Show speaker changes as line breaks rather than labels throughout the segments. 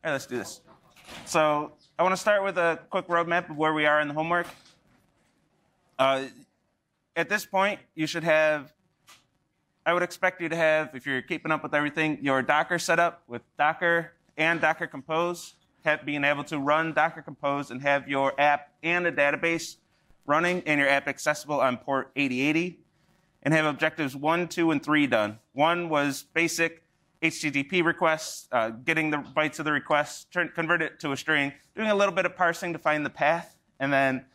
right, let's do this. So I want to start with a quick roadmap of where we are in the homework. At this point, you should have, I would expect you to have, if you're keeping up with everything, your Docker set up with Docker and Docker Compose, being able to run Docker Compose and have your app and a database running and your app accessible on port 8080, and have objectives 1, 2, and 3 done. 1 was basic HTTP requests, getting the bytes of the request, convert it to a string, doing a little bit of parsing to find the path, and then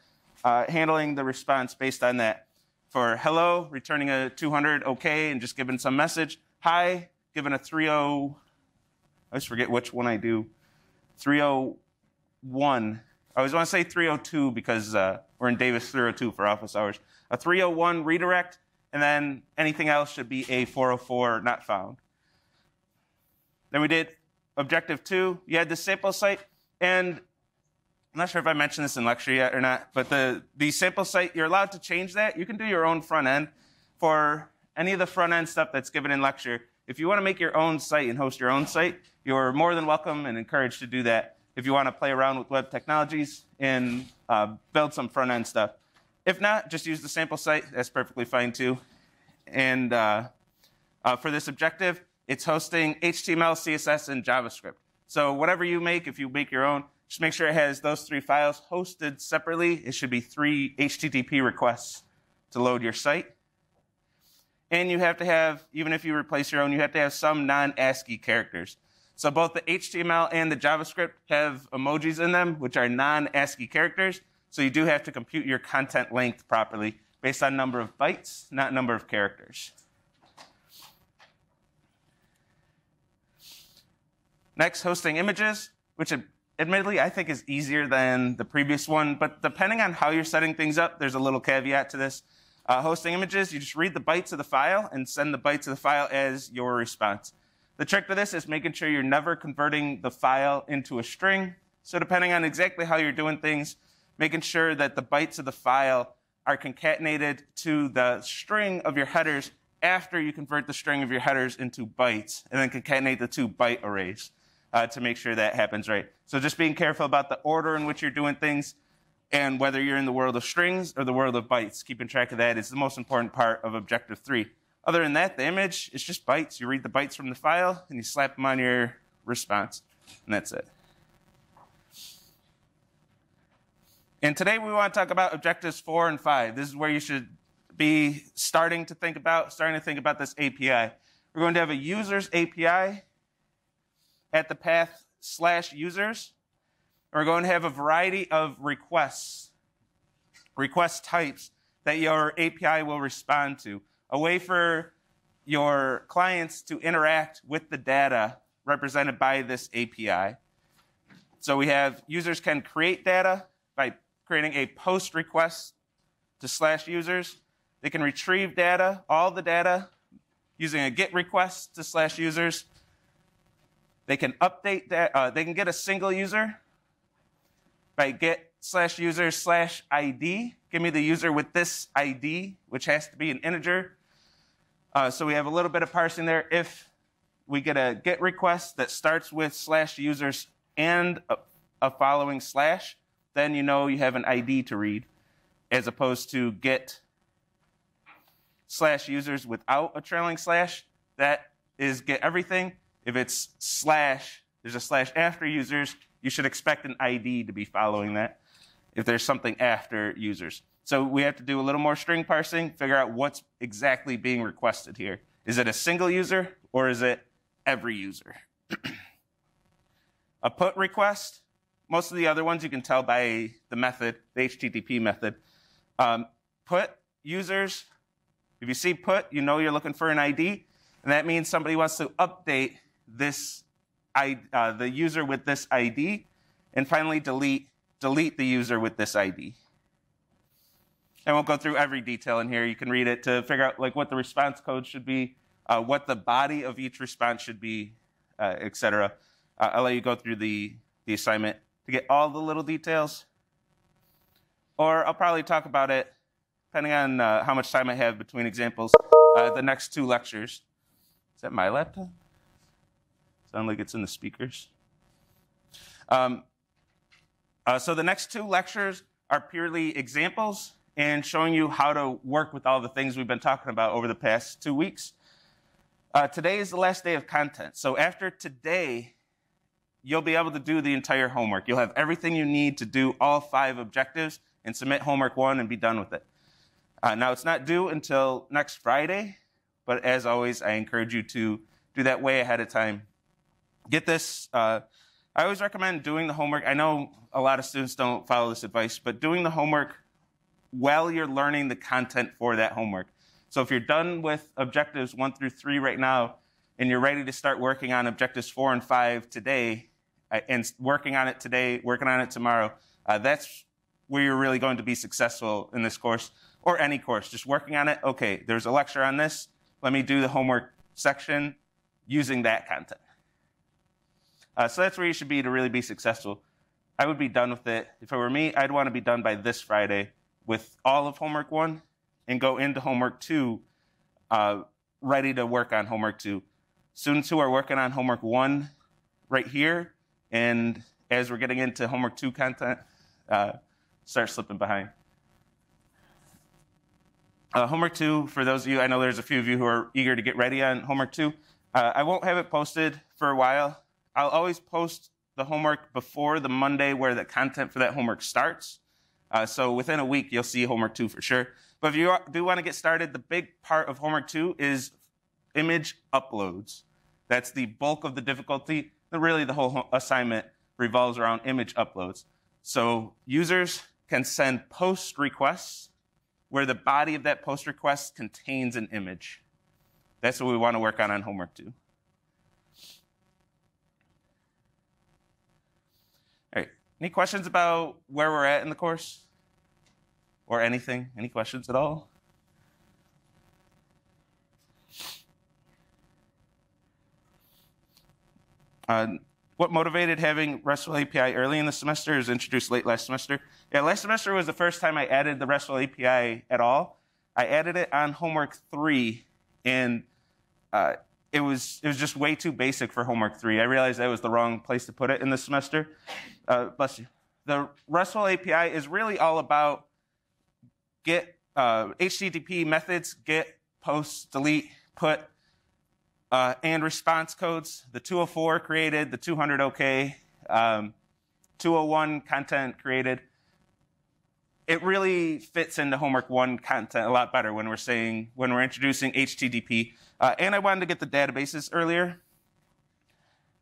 handling the response based on that. For hello, returning a 200 OK and just giving some message. Hi, giving a 30, I always forget which one I do. 301. I always want to say 302 because we're in Davis 302 for office hours. A 301 redirect, and then anything else should be a 404 not found. Then we did objective 2. You had the sample site, and I'm not sure if I mentioned this in lecture yet or not, but the sample site, you're allowed to change that. You can do your own front end for any of the front end stuff that's given in lecture. If you want to make your own site and host your own site, you're more than welcome and encouraged to do that if you want to play around with web technologies and build some front end stuff. If not, just use the sample site. That's perfectly fine too. And for this objective, it's hosting HTML, CSS, and JavaScript. So whatever you make, if you make your own, just make sure it has those 3 files hosted separately. It should be 3 HTTP requests to load your site. And you have to have, even if you replace your own, you have to have some non-ASCII characters. So both the HTML and the JavaScript have emojis in them, which are non-ASCII characters. So you do have to compute your content length properly based on number of bytes, not number of characters. Next, hosting images, which admittedly I think is easier than the previous one, but depending on how you're setting things up, there's a little caveat to this. Hosting images, you just read the bytes of the file and send the bytes of the file as your response. The trick to this is making sure you're never converting the file into a string. So depending on exactly how you're doing things, making sure that the bytes of the file are concatenated to the string of your headers after you convert the string of your headers into bytes, and then concatenate the 2 byte arrays to make sure that happens right. So just being careful about the order in which you're doing things, and whether you're in the world of strings or the world of bytes. Keeping track of that is the most important part of objective 3. Other than that, the image is just bytes. You read the bytes from the file, and you slap them on your response, and that's it. And today we want to talk about objectives 4 and 5. This is where you should be starting to think about this API. We're going to have a users API at the path /users. We're going to have a variety of request types that your API will respond to. A way for your clients to interact with the data represented by this API. So we have users can create data by creating a post request to /users. They can retrieve data, all the data, using a GET request to /users. They can update that. They can get a single user by get /user/ID. Give me the user with this ID, which has to be an integer. So we have a little bit of parsing there. If we get a GET request that starts with /users and a following slash, then you know you have an ID to read, as opposed to get /users without a trailing slash. That is get everything. If it's slash, there's a slash after users, you should expect an ID to be following that if there's something after users. So we have to do a little more string parsing, figure out what's exactly being requested here. Is it a single user or is it every user? A put request, most of the other ones you can tell by the method, the HTTP method. Put users, if you see put, you know you're looking for an ID, and that means somebody wants to update this the user with this ID, and finally delete the user with this ID. I won't go through every detail in here. You can read it to figure out like what the response code should be, what the body of each response should be, etc. I'll let you go through the assignment to get all the little details. Or I'll probably talk about it, depending on how much time I have between examples, the next 2 lectures. Is that my laptop? Sound like it's in the speakers. So the next 2 lectures are purely examples and showing you how to work with all the things we've been talking about over the past 2 weeks. Today is the last day of content. So after today, you'll be able to do the entire homework. You'll have everything you need to do all 5 objectives and submit homework 1 and be done with it. Now, it's not due until next Friday, but as always, I encourage you to do that way ahead of time. Get this. I always recommend doing the homework. I know a lot of students don't follow this advice, but doing the homework while you're learning the content for that homework. So if you're done with objectives 1 through 3 right now, and you're ready to start working on objectives 4 and 5 today, and working on it today, working on it tomorrow, that's where you're really going to be successful in this course, or any course. Just working on it, okay, there's a lecture on this, let me do the homework section using that content. So that's where you should be to really be successful. I would be done with it. If it were me, I'd want to be done by this Friday with all of homework 1 and go into homework 2 ready to work on homework 2. Students who are working on homework 1 right here, and as we're getting into homework 2 content, start slipping behind. Homework 2, for those of you, I know there's a few of you who are eager to get ready on homework 2. I won't have it posted for a while. I'll always post the homework before the Monday where the content for that homework starts. So within a week, you'll see homework 2 for sure. But if you do want to get started, the big part of homework 2 is image uploads. That's the bulk of the difficulty. Really, the whole assignment revolves around image uploads. So users can send post requests where the body of that post request contains an image. That's what we want to work on homework 2. All right. Any questions about where we're at in the course? Or anything? Any questions at all? What motivated having RESTful API early in the semester is introduced late last semester. Yeah, last semester was the first time I added the RESTful API at all. I added it on homework 3, and it was just way too basic for homework 3. I realized that was the wrong place to put it in the semester. Bless you. The RESTful API is really all about get HTTP methods, get, post, delete, put, and response codes. The 204 created, the 200 OK, 201 content created. It really fits into homework 1 content a lot better when we're introducing HTTP. And I wanted to get the databases earlier.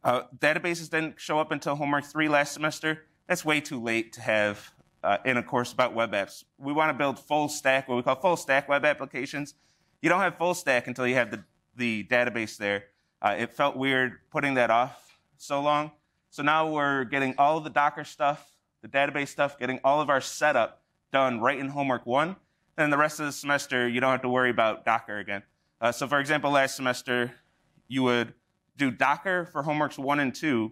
Databases didn't show up until homework 3 last semester. That's way too late to have in a course about web apps. We want to build full stack, what we call full stack web applications. You don't have full stack until you have the database there. It felt weird putting that off so long. So now we're getting all of the Docker stuff, the database stuff, getting all of our setup done right in homework 1. And the rest of the semester, you don't have to worry about Docker again. So for example, last semester, you would do Docker for homeworks 1 and 2,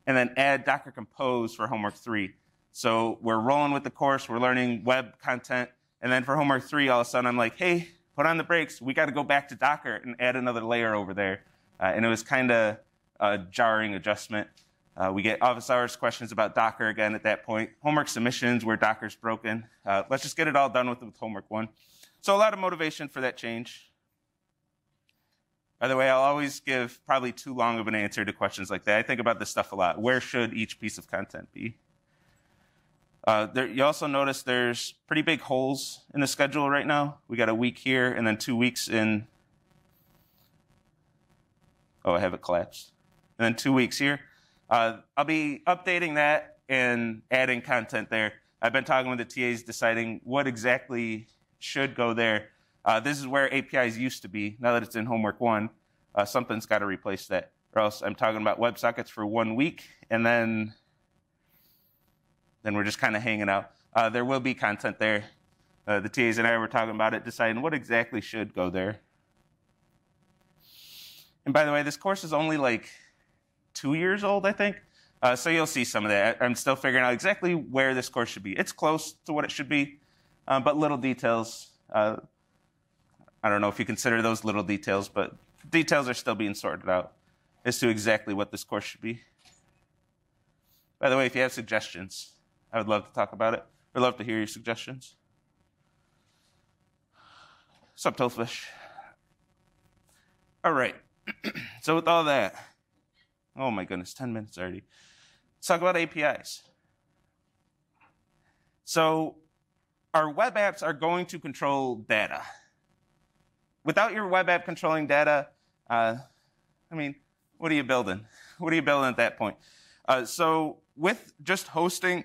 and then add Docker Compose for homework 3. So we're rolling with the course, we're learning web content, and then for homework 3, all of a sudden I'm like, hey, put on the brakes, we got to go back to Docker and add another layer over there. And it was kind of a jarring adjustment. We get office hours questions about Docker again at that point. Homework submissions where Docker's broken. Let's just get it all done with homework 1. So a lot of motivation for that change. By the way, I'll always give probably too long of an answer to questions like that. I think about this stuff a lot. Where should each piece of content be? You also notice there's pretty big holes in the schedule right now. We got a week here and then 2 weeks in. Oh, I have it collapsed. And then 2 weeks here. I'll be updating that and adding content there. I've been talking with the TAs deciding what exactly should go there. This is where APIs used to be. Now that it's in homework 1, something's got to replace that. Or else I'm talking about WebSockets for 1 week, and then we're just kind of hanging out. There will be content there. The TAs and I were talking about it, deciding what exactly should go there. And by the way, this course is only like 2 years old, I think. So you'll see some of that. I'm still figuring out exactly where this course should be. It's close to what it should be, but little details. I don't know if you consider those little details, but details are still being sorted out as to exactly what this course should be. By the way, if you have suggestions, I would love to talk about it. I'd love to hear your suggestions. What's up, Toadfish? All right. So with all that, oh my goodness, 10 minutes already. Let's talk about APIs. So our web apps are going to control data. Without your web app controlling data, what are you building? What are you building at that point? So with just hosting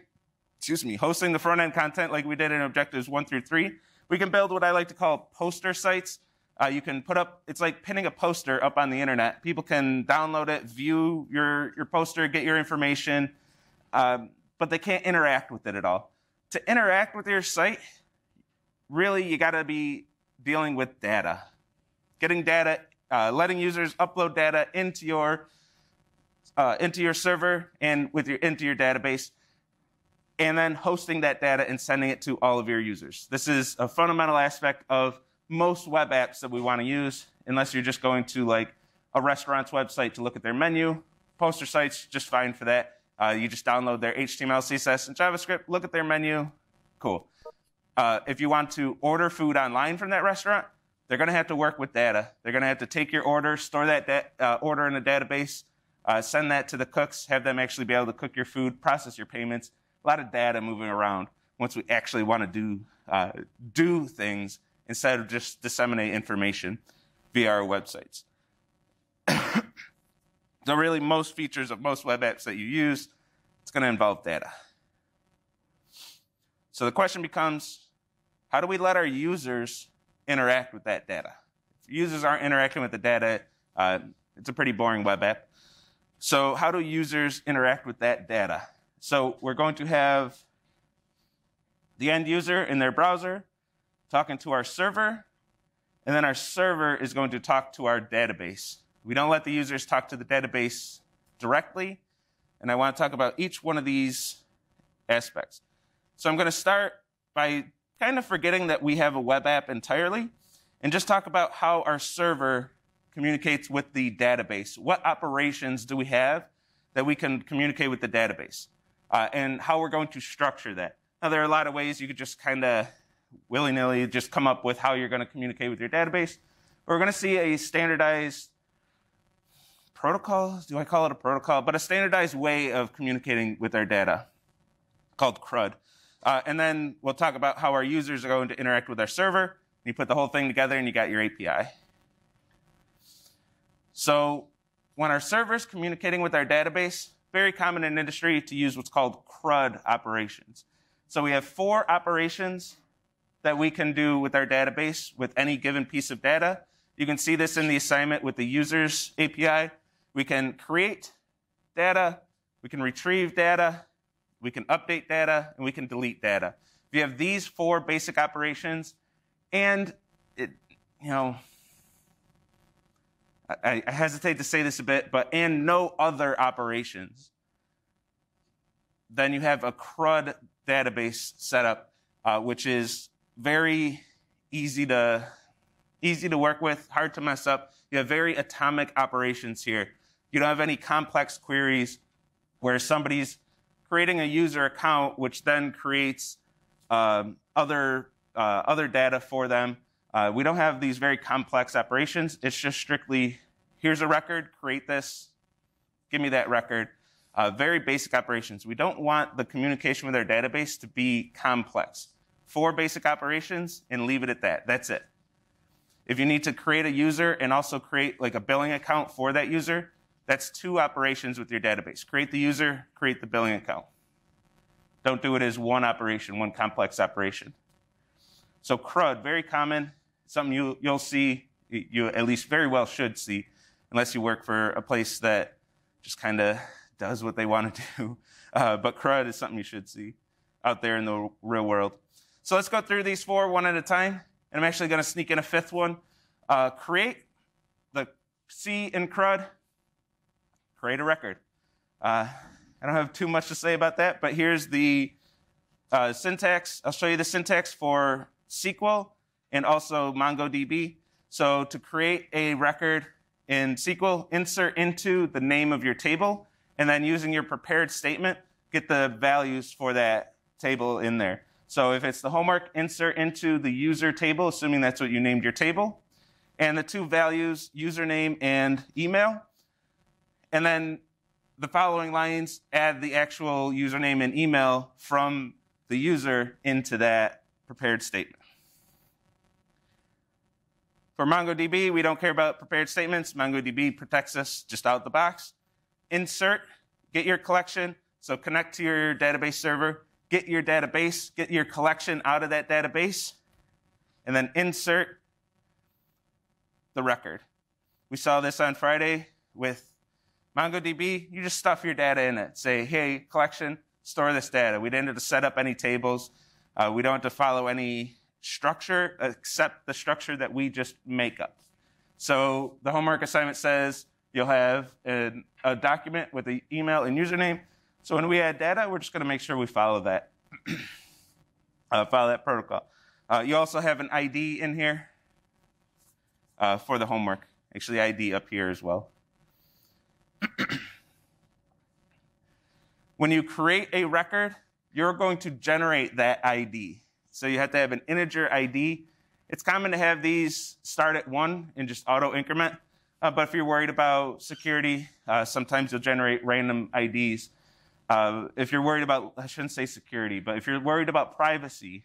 the front-end content like we did in Objectives 1 through 3, we can build what I like to call poster sites. You can put up, it's like pinning a poster up on the internet. People can download it, view your poster, get your information, but they can't interact with it at all. To interact with your site, really, you gotta be dealing with data. Getting data, letting users upload data into your server and into your database, and then hosting that data and sending it to all of your users. This is a fundamental aspect of most web apps that we want to use, unless you're just going to like a restaurant's website to look at their menu. Poster sites, just fine for that. You just download their HTML, CSS, and JavaScript, look at their menu, cool. If you want to order food online from that restaurant, they're going to have to work with data. They're going to have to take your order, store that order in a database, send that to the cooks, have them actually be able to cook your food, process your payments. A lot of data moving around once we actually want to do things instead of just disseminate information via our websites. So really, most features of most web apps that you use, it's going to involve data. So the question becomes, how do we let our users interact with that data? If users aren't interacting with the data, it's a pretty boring web app. So how do users interact with that data? So we're going to have the end user in their browser talking to our server, and then our server is going to talk to our database. We don't let the users talk to the database directly, and I want to talk about each one of these aspects. So I'm going to start by kind of forgetting that we have a web app entirely, and just talk about how our server communicates with the database. What operations do we have that we can communicate with the database? And how we're going to structure that. Now, there are a lot of ways you could just kind of willy-nilly just come up with how you're going to communicate with your database. We're going to see a standardized protocol, do I call it a protocol? But a standardized way of communicating with our data called CRUD. And then we'll talk about how our users are going to interact with our server. You put the whole thing together and you got your API. So when our server is communicating with our database, very common in industry to use what's called CRUD operations. So we have 4 operations that we can do with our database with any given piece of data. You can see this in the assignment with the users API. We can create data, we can retrieve data, we can update data, and we can delete data. If you have these 4 basic operations, and I hesitate to say this a bit, and no other operations, then you have a CRUD database set up, which is very easy to work with, hard to mess up. You have very atomic operations here. You don't have any complex queries where somebody's creating a user account, which then creates other data for them. We don't have these very complex operations. It's just strictly, here's a record, create this, give me that record. Very basic operations. We don't want the communication with our database to be complex. 4 basic operations and leave it at that. That's it. If you need to create a user and also create like a billing account for that user, that's 2 operations with your database. Create the user, create the billing account. Don't do it as one operation, one complex operation. So CRUD, very common, something you'll see, you at least very well should see, unless you work for a place that just kind of does what they want to do. But CRUD is something you should see out there in the real world. So let's go through these 4 one at a time. And I'm actually going to sneak in a 5th one. Create the C in CRUD, create a record. I don't have too much to say about that, but here's the syntax. I'll show you the syntax for SQL and also MongoDB. So to create a record in SQL, insert into the name of your table, and then using your prepared statement, get the values for that table in there. So if it's the homework, insert into the user table, assuming that's what you named your table, and the two values, username and email. And then the following lines add the actual username and email from the user into that prepared statement. For MongoDB, we don't care about prepared statements. MongoDB protects us just out the box. Insert, get your collection, so connect to your database server, get your database, get your collection out of that database, and then insert the record. We saw this on Friday with MongoDB. You just stuff your data in it. Say, hey, collection, store this data. We didn't have to set up any tables. We don't have to follow any structure except the structure that we just make up. So the homework assignment says you'll have a document with the email and username. So when we add data, we're just going to make sure we follow that, follow that protocol. You also have an ID in here for the homework. Actually, ID up here as well. When you create a record, you're going to generate that ID. So you have to have an integer ID. It's common to have these start at 1 and just auto increment. But if you're worried about security, sometimes you'll generate random IDs. If you're worried about, I shouldn't say security, but if you're worried about privacy,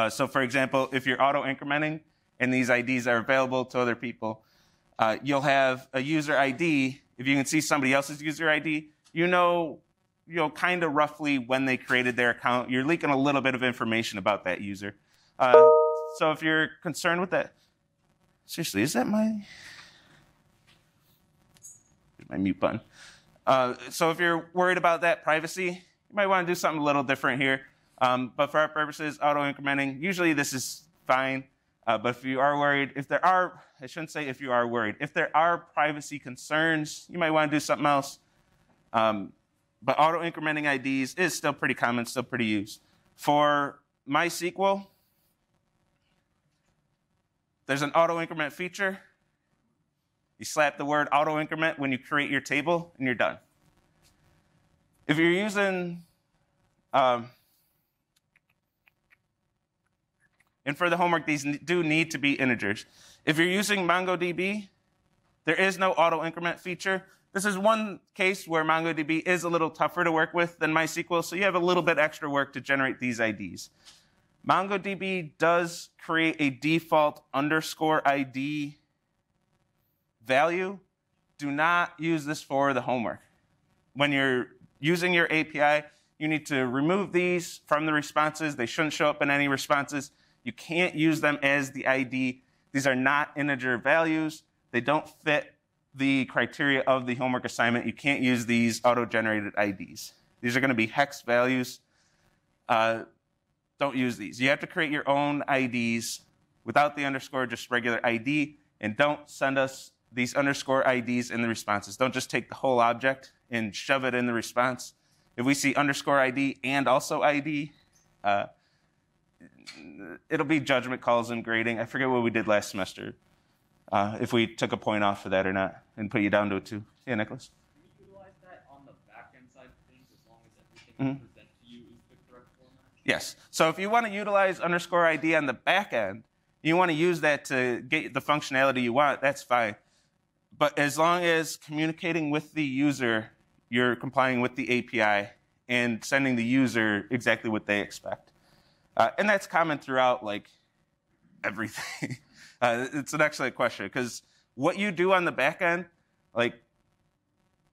so for example, if you're auto incrementing and these IDs are available to other people, you'll have a user ID. If you can see somebody else's user ID, you know kind of roughly when they created their account. You're leaking a little bit of information about that user. So if you're concerned with that, seriously, is that my mute button? So if you're worried about that privacy, you might want to do something a little different here. But for our purposes, auto-incrementing, usually this is fine. But if you are worried, if there are, I shouldn't say if you are worried, if there are privacy concerns, you might want to do something else. But auto-incrementing IDs is still pretty common, still pretty used. For MySQL, there's an auto-increment feature. You slap the word auto-increment when you create your table, and you're done. If you're using, and for the homework, these do need to be integers. If you're using MongoDB, there is no auto-increment feature. This is one case where MongoDB is a little tougher to work with than MySQL, so you have a little bit extra work to generate these IDs. MongoDB does create a default _ID value. Do not use this for the homework. When you're using your API, you need to remove these from the responses. They shouldn't show up in any responses. You can't use them as the ID. These are not integer values. They don't fit the criteria of the homework assignment. You can't use these auto-generated IDs. These are going to be hex values. Don't use these. You have to create your own IDs without the underscore, just regular ID, and don't send us these underscore IDs in the responses. Don't just take the whole object and shove it in the response. If we see underscore ID and also ID, it'll be judgment calls and grading. I forget what we did last semester, if we took a point off for that or not and put you down to a 2. Yeah, Nicholas?
Can you utilize that on the back-end side of things as long as everything you present to you is the correct format?
Yes. So if you want to utilize underscore ID on the back end, you want to use that to get the functionality you want, that's fine. But as long as communicating with the user, you're complying with the API and sending the user exactly what they expect. And that's common throughout, like, everything. It's an excellent question, because what you do on the back end, like,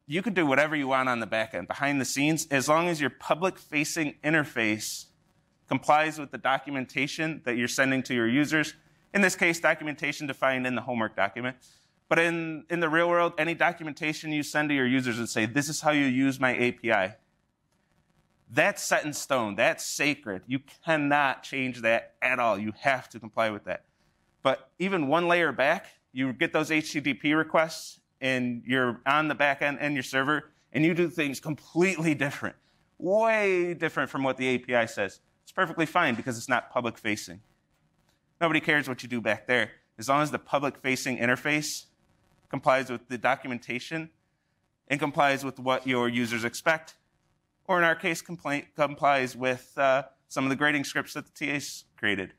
you could do whatever you want on the back end, behind the scenes, as long as your public-facing interface complies with the documentation that you're sending to your users. In this case, documentation defined in the homework document. But in the real world, any documentation you send to your users and say, this is how you use my API, that's set in stone. That's sacred. You cannot change that at all. You have to comply with that. But even one layer back, you get those HTTP requests, and you're on the back end and your server, and you do things completely different, way different from what the API says. It's perfectly fine because it's not public-facing. Nobody cares what you do back there. As long as the public-facing interface complies with the documentation and complies with what your users expect, or in our case, complies with some of the grading scripts that the TAs created.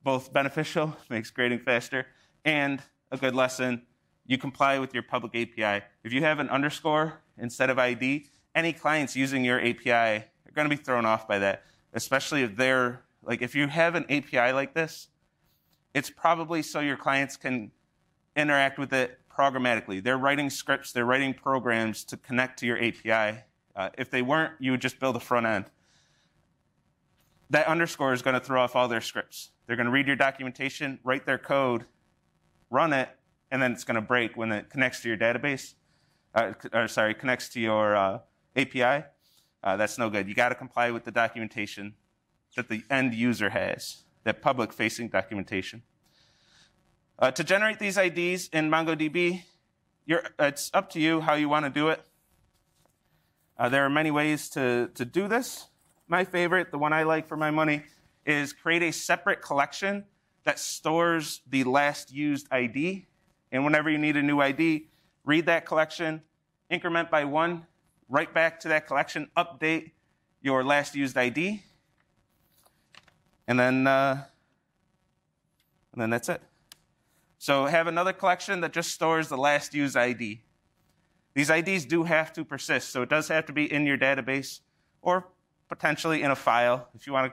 Both beneficial, makes grading faster, and a good lesson. You comply with your public API. If you have an underscore instead of ID, any clients using your API are going to be thrown off by that, especially if they're, like, if you have an API like this, it's probably so your clients can interact with it programmatically. They're writing scripts, they're writing programs to connect to your API. If they weren't, you would just build a front end. That underscore is going to throw off all their scripts. They're going to read your documentation, write their code, run it, and then it's going to break when it connects to your database, connects to your API. That's no good. You got to comply with the documentation that the end user has, that public-facing documentation. To generate these IDs in MongoDB, it's up to you how you want to do it. There are many ways to do this. My favorite, the one I like for my money, is create a separate collection that stores the last used ID. And whenever you need a new ID, read that collection, increment by 1, write back to that collection, update your last used ID, and then that's it. So have another collection that just stores the last used ID. These IDs do have to persist, so it does have to be in your database or potentially in a file. If you want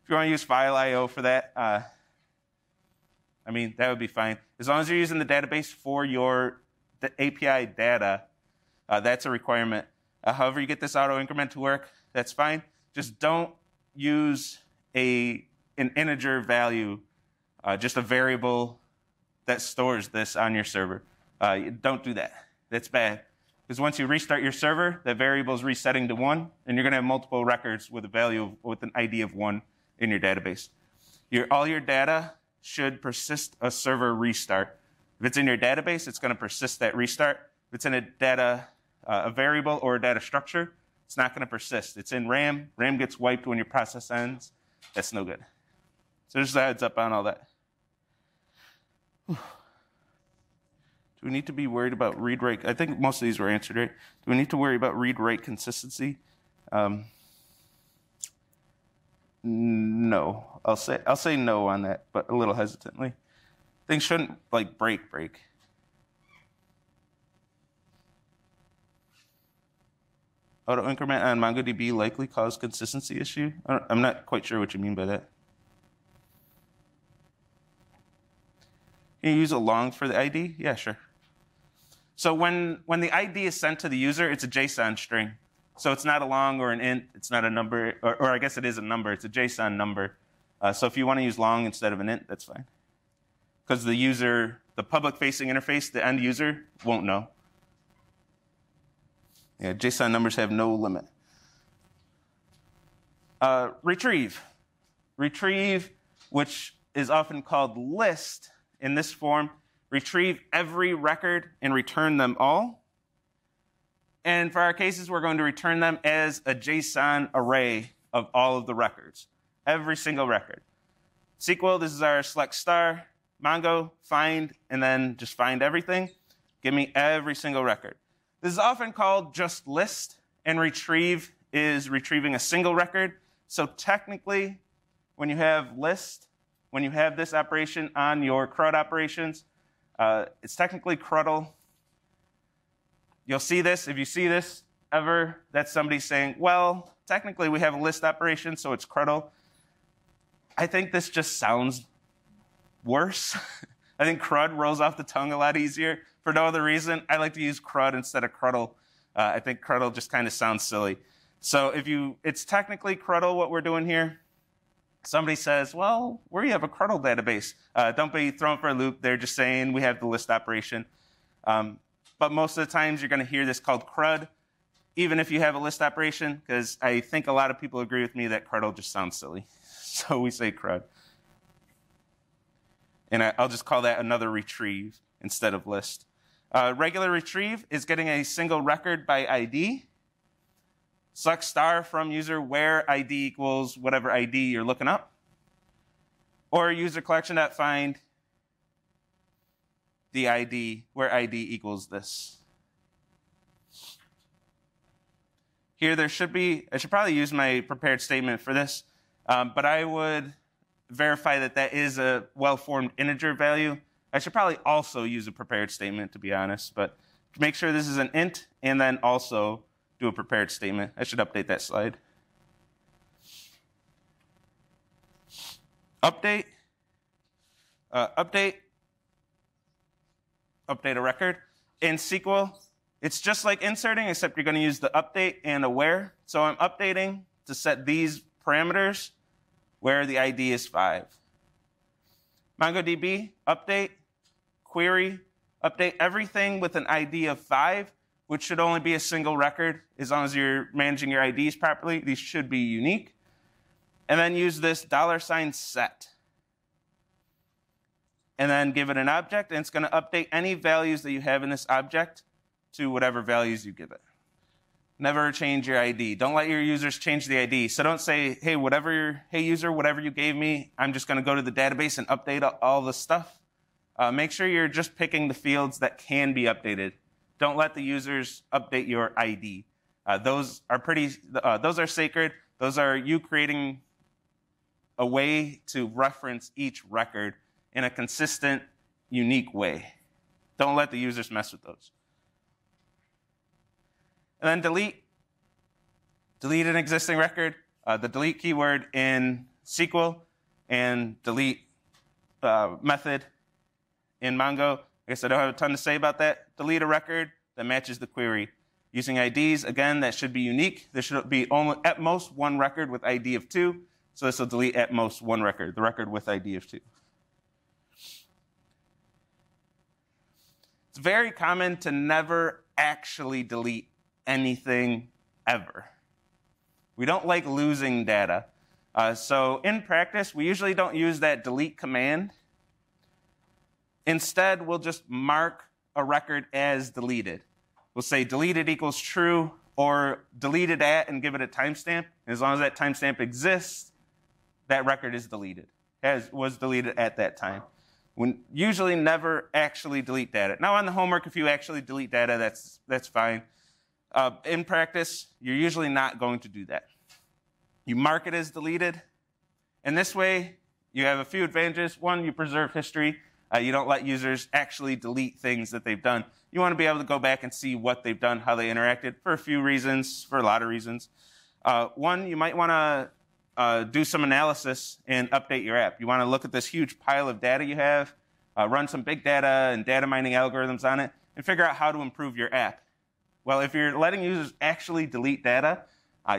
to use file IO for that, that would be fine. As long as you're using the database for the API data, that's a requirement. However you get this auto increment to work, that's fine. Just don't use an integer value, just a variable that stores this on your server. Don't do that. That's bad. Because once you restart your server, that variable is resetting to 1, and you're going to have multiple records with an ID of 1 in your database. All your data should persist a server restart. If it's in your database, it's going to persist that restart. If it's in a variable or a data structure, it's not going to persist. It's in RAM. RAM gets wiped when your process ends. That's no good. So just a heads up on all that. Do we need to be worried about read-write? I think most of these were answered, right? Do we need to worry about read-write consistency? No. I'll say no on that, but a little hesitantly. Things shouldn't break. Auto increment on MongoDB likely cause consistency issue? I'm not quite sure what you mean by that. Can you use a long for the ID? Yeah, sure. So when the ID is sent to the user, it's a JSON string. So it's not a long or an int. It's not a number, or I guess it is a number. It's a JSON number. So if you want to use long instead of an int, that's fine. Because the public-facing interface, the end user, won't know. Yeah, JSON numbers have no limit. Retrieve. Retrieve, which is often called list in this form, retrieve every record and return them all. And for our cases, we're going to return them as a JSON array of all of the records, every single record. SQL, this is our select star. Mongo, find, and then just find everything. Give me every single record. This is often called just list, and retrieve is retrieving a single record. So technically, when you have list, when you have this operation on your CRUD operations, it's technically CRUDL. You'll see this. If you see this ever, that's somebody saying, well, technically we have a list operation, so it's CRUDL. I think this just sounds worse. I think CRUD rolls off the tongue a lot easier. For no other reason, I like to use CRUD instead of CRUDL. I think CRUDL just kind of sounds silly. So it's technically CRUDL what we're doing here. Somebody says, well, we have a CRUDL database. Don't be thrown for a loop. They're just saying we have the list operation. But most of the times you're going to hear this called CRUD, even if you have a list operation, because I think a lot of people agree with me that CRUDL just sounds silly. So we say CRUD. And I'll just call that another retrieve instead of list. Regular retrieve is getting a single record by ID. Select star from user where ID equals whatever ID you're looking up. Or user collection.find the ID where ID equals this. here there should be, I should probably use my prepared statement for this, but I would verify that that is a well-formed integer value. I should probably also use a prepared statement, to be honest, but make sure this is an int, and then also do a prepared statement. I should update that slide. Update a record. In SQL, it's just like inserting, except you're going to use the update and a where. So I'm updating to set these parameters where the ID is 5. MongoDB, update, query, update everything with an ID of 5, which should only be a single record. As long as you're managing your IDs properly, these should be unique. And then use this $set. And then give it an object, and it's going to update any values that you have in this object to whatever values you give it. Never change your ID. Don't let your users change the ID. So don't say, hey, user, whatever you gave me, I'm just going to go to the database and update all the stuff. Make sure you're just picking the fields that can be updated. Don't let the users update your ID. Those are sacred. Those are you creating a way to reference each record in a consistent, unique way. Don't let the users mess with those. And then delete. Delete an existing record. The delete keyword in SQL and delete method in Mongo. I guess I don't have a ton to say about that. Delete a record that matches the query. Using IDs, again, that should be unique. There should be only at most one record with ID of 2. So this will delete at most one record, the record with ID of 2. It's very common to never actually delete anything ever. We don't like losing data. So in practice, we usually don't use that delete command. Instead, we'll just mark a record as deleted. We'll say deleted equals true, or deleted at and give it a timestamp. As long as that timestamp exists, that record is deleted, was deleted at that time. We usually never actually delete data. Now on the homework, if you actually delete data, that's fine. In practice, you're usually not going to do that. You mark it as deleted, and this way you have a few advantages. One, you preserve history. You don't let users actually delete things that they've done. You want to be able to go back and see what they've done, how they interacted, for a few reasons, for a lot of reasons. One, you might want to do some analysis and update your app. You want to look at this huge pile of data you have, run some big data and data mining algorithms on it, and figure out how to improve your app. Well, if you're letting users actually delete data,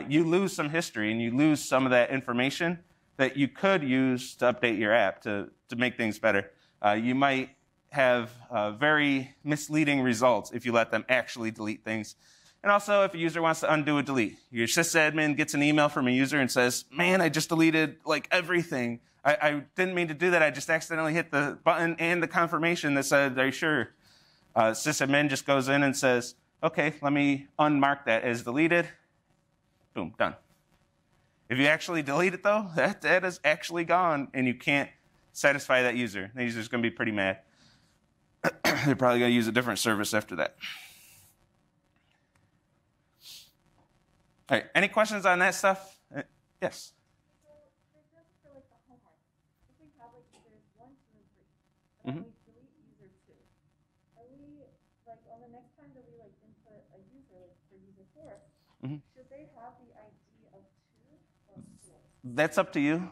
you lose some history and you lose some of that information that you could use to update your app to make things better. You might have very misleading results if you let them actually delete things. And also, if a user wants to undo a delete, your sysadmin gets an email from a user and says, man, I just deleted like everything. I didn't mean to do that. I just accidentally hit the button and the confirmation that said, are you sure? Sysadmin just goes in and says, okay, let me unmark that as deleted. Boom, done. If you actually delete it, though, that data's actually gone, and you can't satisfy that user. The user's going to be pretty mad. They're probably going to use a different service after that. All right, any questions on that stuff? Yes?
So, for example, for like the homework, if we have like users 1, 2, and 3, and then we delete user 2, are we, like, on the next time that we like input a user, like for user 4, should they have the ID of 2 or 4?
That's up to you.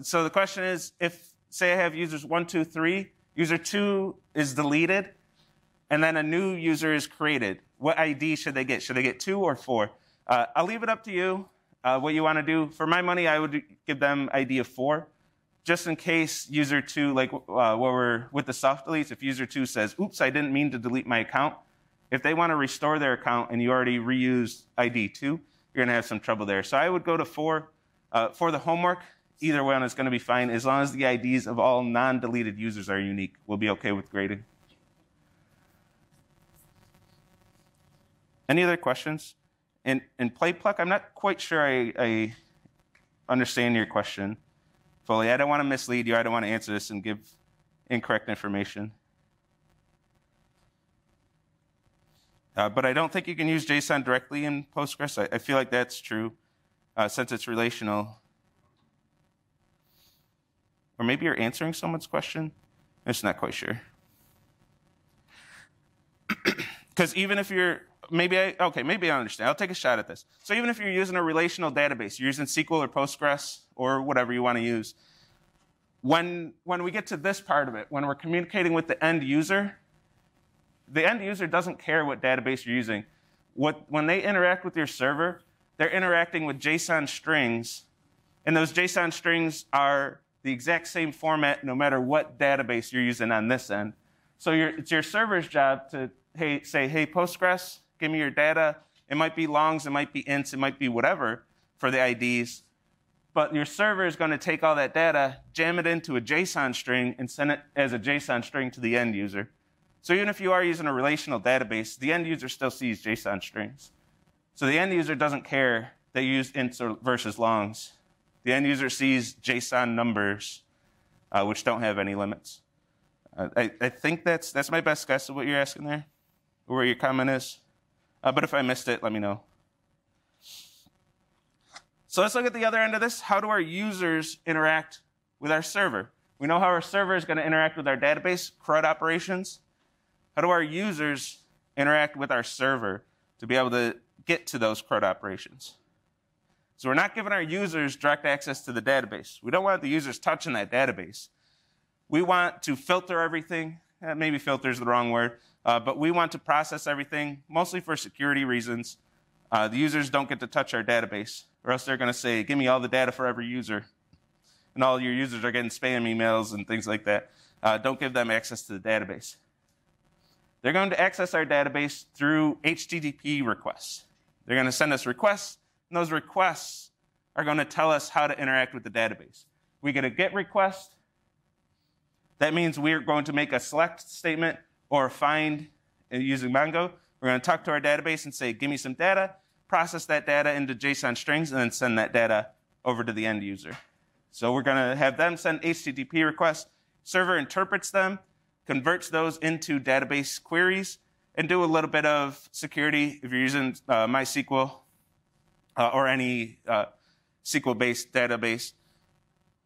So the question is, if, say I have users 1, 2, 3, user 2 is deleted, and then a new user is created, what ID should they get? Should they get 2 or 4? I'll leave it up to you what you want to do. For my money, I would give them ID of 4, just in case user 2, like what we're with the soft deletes, if user 2 says, oops, I didn't mean to delete my account. If they want to restore their account and you already reused ID 2, you're going to have some trouble there. So I would go to 4. For the homework, either one is going to be fine. As long as the IDs of all non-deleted users are unique, we'll be okay with grading. Any other questions? In PlayPluck, I'm not quite sure I understand your question fully. I don't want to mislead you. I don't want to answer this and give incorrect information. But I don't think you can use JSON directly in Postgres. I feel like that's true since it's relational. Or maybe you're answering someone's question. I'm just not quite sure. Because even if you're, maybe I understand. I'll take a shot at this. So even if you're using a relational database, you're using SQL or Postgres or whatever you want to use, when we get to this part of it, when we're communicating with the end user doesn't care what database you're using. When they interact with your server, they're interacting with JSON strings, and those JSON strings are the exact same format no matter what database you're using on this end. So it's your server's job to say, hey, Postgres, give me your data. It might be longs, it might be ints, it might be whatever for the IDs. But your server is going to take all that data, jam it into a JSON string, and send it as a JSON string to the end user. So even if you are using a relational database, the end user still sees JSON strings. So the end user doesn't care that you use ints versus longs. The end user sees JSON numbers, which don't have any limits. I think that's my best guess of what you're asking there, or where your comment is. But if I missed it, let me know. So let's look at the other end of this. How do our users interact with our server? We know how our server is going to interact with our database, CRUD operations. How do our users interact with our server to be able to get to those CRUD operations? So we're not giving our users direct access to the database. We don't want the users touching that database. We want to filter everything. Maybe filter is the wrong word, but we want to process everything, mostly for security reasons. The users don't get to touch our database, or else they're going to say, give me all the data for every user. And all your users are getting spam emails and things like that. Don't give them access to the database. They're going to access our database through HTTP requests. They're going to send us requests, and those requests are going to tell us how to interact with the database. We get a GET request. That means we're going to make a select statement or a find using Mongo. We're going to talk to our database and say, give me some data, process that data into JSON strings, and then send that data over to the end user. So we're going to have them send HTTP requests. Server interprets them, converts those into database queries, and do a little bit of security if you're using MySQL or any SQL-based database,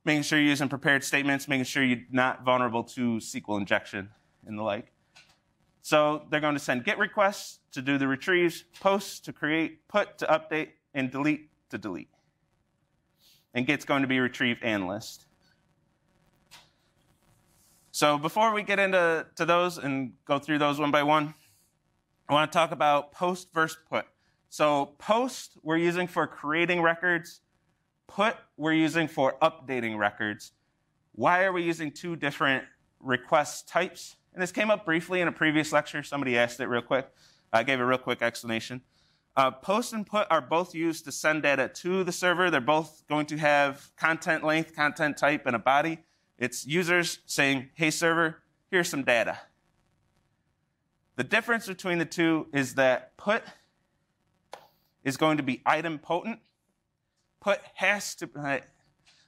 making sure you're using prepared statements, making sure you're not vulnerable to SQL injection and the like. So they're going to send GET requests to do the retrieves, post to create, put to update, and delete to delete. And GET's going to be retrieve and list. So before we get into those and go through those one by one, I want to talk about post versus put. So post we're using for creating records. Put we're using for updating records. Why are we using two different request types? And this came up briefly in a previous lecture. Somebody asked it real quick. I gave a real quick explanation. Post and put are both used to send data to the server. They're both going to have content length, content type, and a body. It's users saying, hey, server, here's some data. The difference between the two is that put is going to be idempotent. Put has to, I'm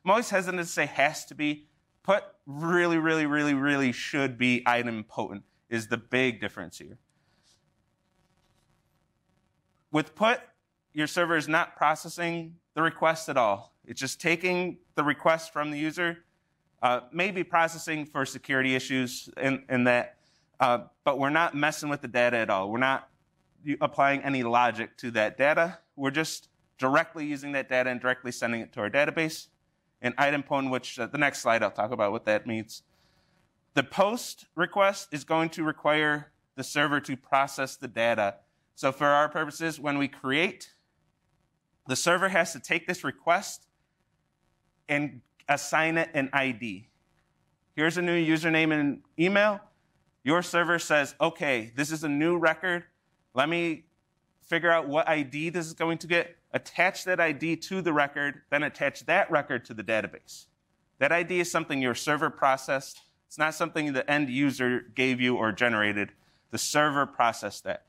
always hesitant to say has to be. Put really, really, really, really should be idempotent is the big difference here. With put, your server is not processing the request at all. It's just taking the request from the user, maybe processing for security issues in that, but we're not messing with the data at all. We're not applying any logic to that data. We're just directly using that data and directly sending it to our database. And idempotent, which the next slide I'll talk about what that means. The post request is going to require the server to process the data. So for our purposes, when we create, the server has to take this request and assign it an ID. Here's a new username and email. Your server says, okay, this is a new record. Let me figure out what ID this is going to get, attach that ID to the record, then attach that record to the database. That ID is something your server processed. It's not something the end user gave you or generated. The server processed that.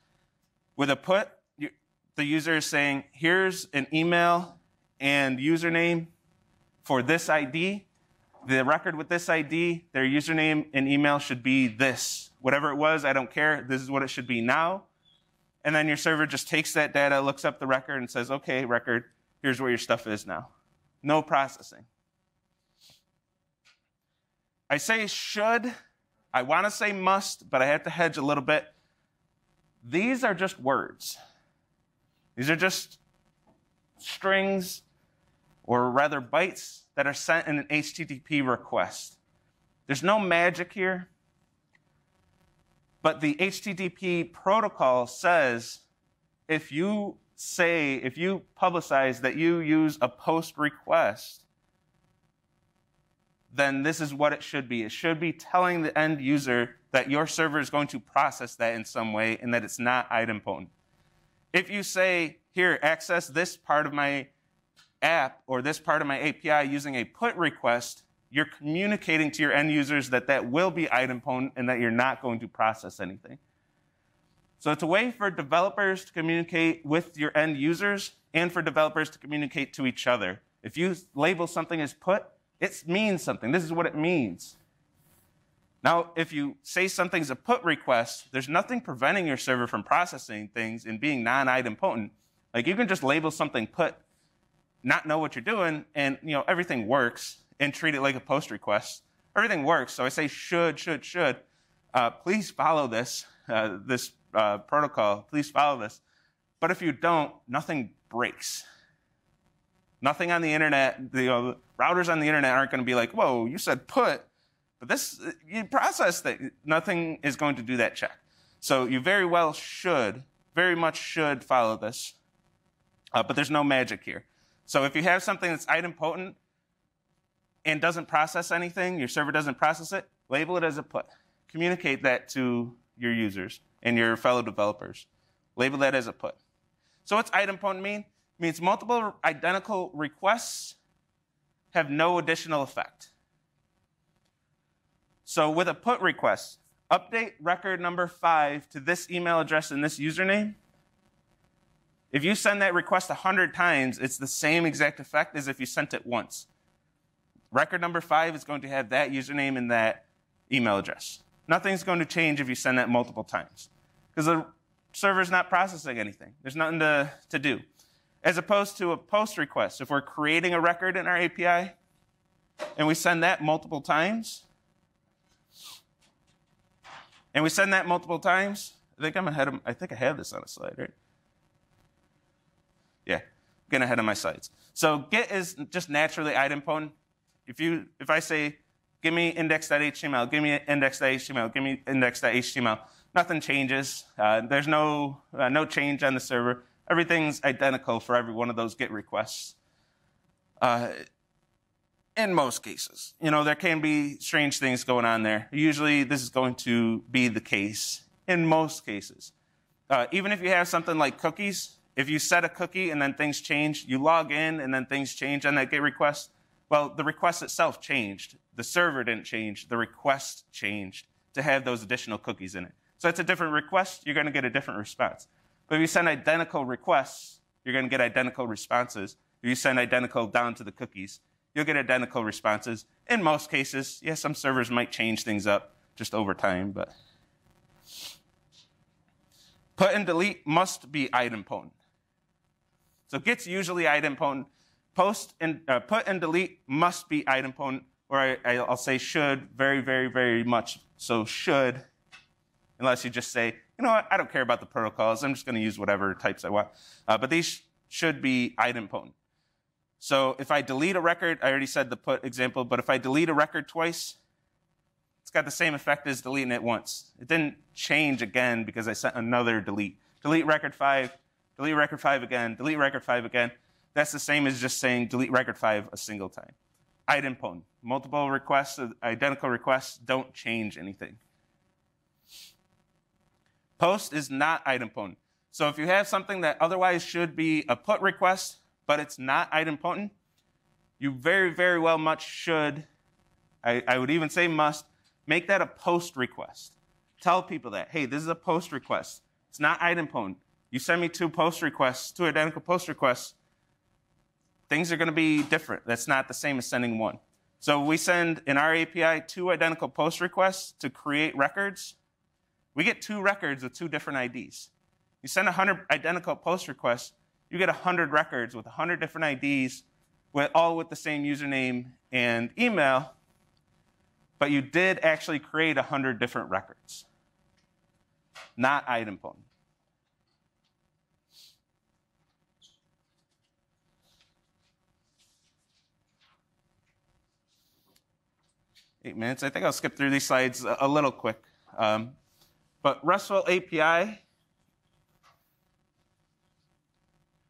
With a put, the user is saying, here's an email and username for this ID. The record with this ID, their username and email should be this. Whatever it was, I don't care. This is what it should be now. and then your server just takes that data, looks up the record, and says, okay, record, here's where your stuff is now. No processing. I say should. I want to say must, but I have to hedge a little bit. These are just words. These are just strings, or rather bytes, that are sent in an HTTP request. There's no magic here, but the HTTP protocol says if you publicize that you use a post request, then this is what it should be. It should be telling the end user that your server is going to process that in some way and that it's not idempotent. If you say, here, access this part of my app or this part of my API using a put request, you're communicating to your end users that that will be idempotent and that you're not going to process anything. So it's a way for developers to communicate with your end users and for developers to communicate to each other. If you label something as put, it means something. This is what it means. Now, if you say something's a put request, there's nothing preventing your server from processing things and being non-idempotent. Like, you can just label something put, not know what you're doing, and everything works, and treat it like a post request. Everything works. So I say should. Please follow this protocol. Please follow this. But if you don't, nothing breaks. Nothing on the internet, the routers on the internet aren't going to be like, whoa, you said put, but this, you process that. Nothing is going to do that check. So you very much should follow this. But there's no magic here. So if you have something that's idempotent and doesn't process anything, your server doesn't process it, label it as a put. Communicate that to your users and your fellow developers. Label that as a put. So what's idempotent mean? It means multiple identical requests have no additional effect. So with a put request, update record number 5 to this email address and this username. If you send that request 100 times, it's the same exact effect as if you sent it once. Record number 5 is going to have that username and that email address. Nothing's going to change if you send that multiple times because the server's not processing anything. There's nothing to do. As opposed to a post request, if we're creating a record in our API and we send that multiple times, I think I have this on a slide, right? Yeah, getting ahead of my slides. So get is just naturally idempotent. If I say, give me index.html, give me index.html, give me index.html, nothing changes. There's no change on the server. Everything's identical for every one of those GET requests. In most cases. There can be strange things going on there. Usually this is going to be the case in most cases. Even if you have something like cookies, if you set a cookie and then things change, you log in and then things change on that GET request, well, the request itself changed. The server didn't change. The request changed to have those additional cookies in it. So it's a different request. You're going to get a different response. But if you send identical requests, you're going to get identical responses. If you send identical down to the cookies, you'll get identical responses. In most cases, yes, some servers might change things up just over time, but put and delete must be idempotent. So GET's usually idempotent. Put and delete must be idempotent, or I'll say should very, very, very much. So should, unless you just say, you know what, I don't care about the protocols. I'm just going to use whatever types I want. But these should be idempotent. So if I delete a record, I already said the put example, but if I delete a record twice, it's got the same effect as deleting it once. It didn't change again because I sent another delete. Delete record 5, delete record 5 again, delete record 5 again. That's the same as just saying delete record 5 a single time. Idempotent. Multiple requests, identical requests, don't change anything. Post is not idempotent. So if you have something that otherwise should be a put request, but it's not idempotent, you very, very well much should, I would even say must, make that a post request. Tell people that, hey, this is a post request. It's not idempotent. You send me 2 post requests, 2 identical post requests, things are going to be different. That's not the same as sending 1. So we send, in our API, 2 identical post requests to create records. We get 2 records with 2 different IDs. You send 100 identical post requests, you get 100 records with 100 different IDs, all with the same username and email, but you did actually create 100 different records, not idempotent. 8 minutes. I think I'll skip through these slides a little quick. But RESTful API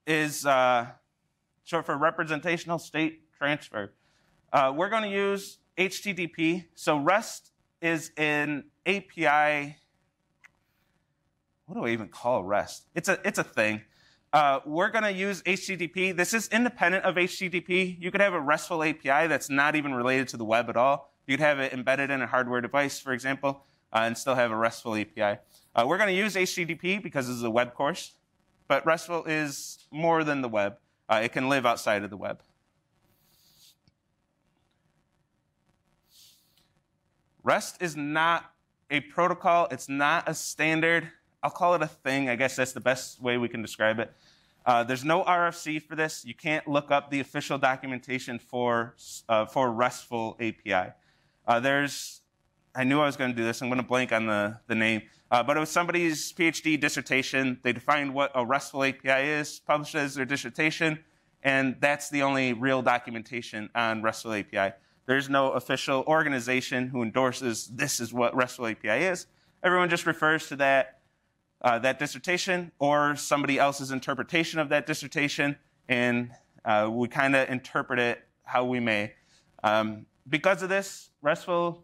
is short for representational state transfer. We're going to use HTTP. So REST is an API. What do I even call REST? It's a thing. We're going to use HTTP. This is independent of HTTP. You could have a RESTful API that's not even related to the web at all. You could have it embedded in a hardware device, for example, and still have a RESTful API. We're going to use HTTP because this is a web course, but RESTful is more than the web. It can live outside of the web. REST is not a protocol. It's not a standard. I'll call it a thing. I guess that's the best way we can describe it. There's no RFC for this. You can't look up the official documentation for RESTful API. I knew I was going to do this. I'm going to blank on the name. But it was somebody's PhD dissertation. They defined what a RESTful API is, published it as their dissertation, and that's the only real documentation on RESTful API. There's no official organization who endorses this is what RESTful API is. Everyone just refers to that dissertation or somebody else's interpretation of that dissertation, and we kind of interpret it how we may. Because of this, RESTful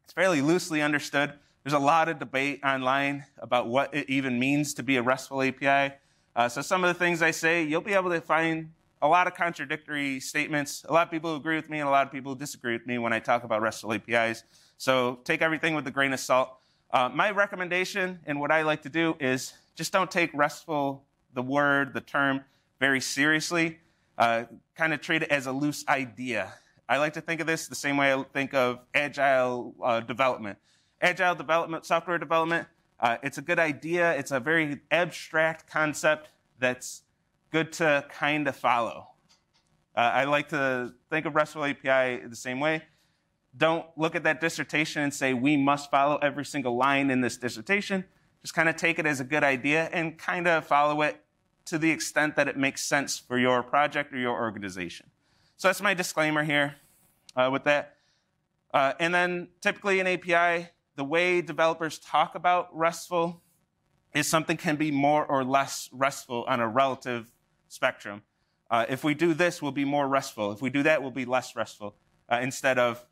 is fairly loosely understood. There's a lot of debate online about what it even means to be a RESTful API. So some of the things I say, you'll be able to find a lot of contradictory statements. A lot of people agree with me and a lot of people disagree with me when I talk about RESTful APIs. So take everything with a grain of salt. My recommendation and what I like to do is just don't take RESTful, the word, the term, very seriously. Kind of treat it as a loose idea. I like to think of this the same way I think of agile development. Agile development, software development, it's a good idea. It's a very abstract concept that's good to kind of follow. I like to think of RESTful API the same way. Don't look at that dissertation and say, we must follow every single line in this dissertation. Just kind of take it as a good idea and kind of follow it to the extent that it makes sense for your project or your organization. So that's my disclaimer here with that. And then typically in API, the way developers talk about RESTful is something can be more or less RESTful on a relative spectrum. If we do this, we'll be more RESTful. If we do that, we'll be less RESTful. Instead of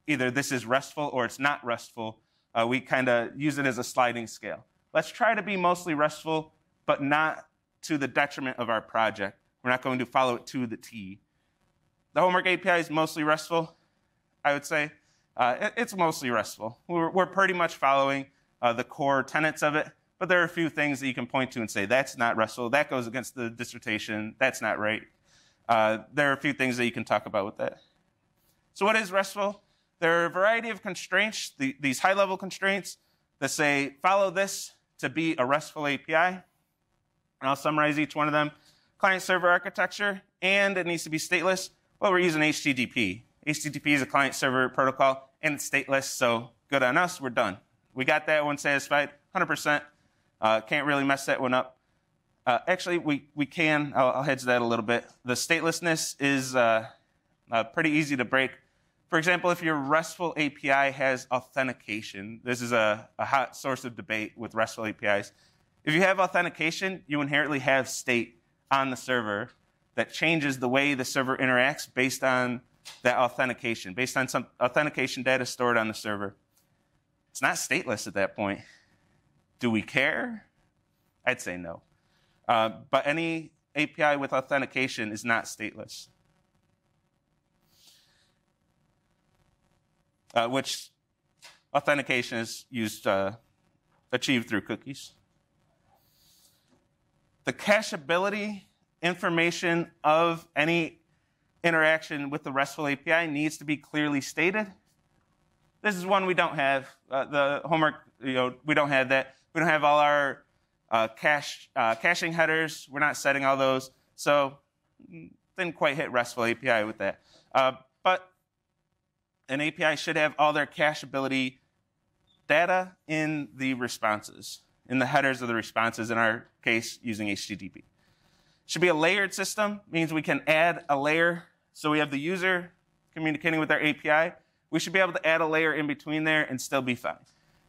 either this is RESTful or it's not RESTful, we kind of use it as a sliding scale. Let's try to be mostly RESTful, but not to the detriment of our project. We're not going to follow it to the T. The homework API is mostly RESTful, I would say. It's mostly RESTful. We're pretty much following the core tenets of it, but there are a few things that you can point to and say, that's not RESTful, that goes against the dissertation, that's not right. There are a few things that you can talk about with that. So what is RESTful? There are a variety of constraints, these high-level constraints that say, follow this to be a RESTful API. And I'll summarize each one of them. Client-server architecture, and it needs to be stateless. Well, we're using HTTP. HTTP is a client-server protocol, and it's stateless, so good on us, we're done. We got that one satisfied, 100%. Can't really mess that one up. Actually, we can. I'll hedge that a little bit. The statelessness is pretty easy to break. For example, if your RESTful API has authentication, this is a hot source of debate with RESTful APIs. If you have authentication, you inherently have state on the server that changes the way the server interacts based on that authentication, based on some authentication data stored on the server. It's not stateless at that point. Do we care? I'd say no. But any API with authentication is not stateless. Which authentication is used, achieved through cookies. The cacheability information of any interaction with the RESTful API needs to be clearly stated. This is one we don't have. The homework, we don't have that. We don't have all our Caching headers, we're not setting all those. So didn't quite hit RESTful API with that. But an API should have all their cacheability data in the responses, in the headers of the responses, in our case, using HTTP. Should be a layered system, means we can add a layer. So we have the user communicating with our API. We should be able to add a layer in between there and still be fine.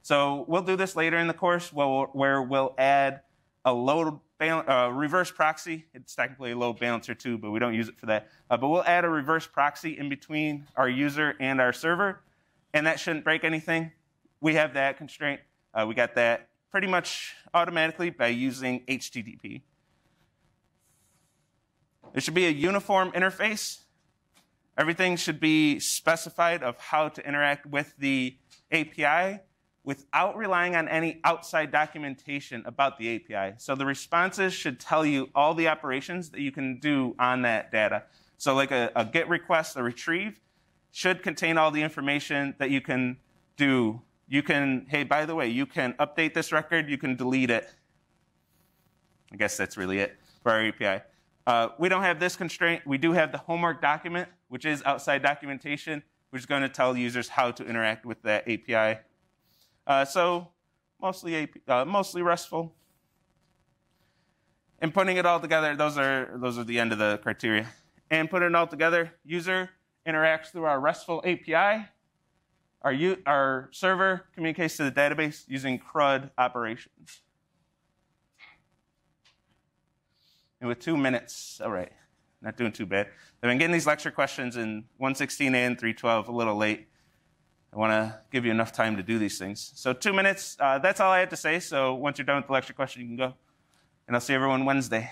So we'll do this later in the course where we'll add a reverse proxy. It's technically a load balancer too, but we don't use it for that. But we'll add a reverse proxy in between our user and our server, and that shouldn't break anything. We have that constraint. We got that pretty much automatically by using HTTP. There should be a uniform interface. Everything should be specified of how to interact with the API without relying on any outside documentation about the API. So the responses should tell you all the operations that you can do on that data. So like a GET request, a retrieve, should contain all the information that you can do. You can, hey, by the way, you can update this record, you can delete it. I guess that's really it for our API. We don't have this constraint. We do have the homework document, which is outside documentation, which is going to tell users how to interact with that API. So mostly RESTful. And putting it all together, those are the end of the criteria. And putting it all together, user interacts through our RESTful API. Our server communicates to the database using CRUD operations. And with 2 minutes, all right, not doing too bad. I've been getting these lecture questions in 116 and 312 a little late. I want to give you enough time to do these things. So 2 minutes, that's all I had to say. So once you're done with the lecture question, you can go. And I'll see everyone Wednesday.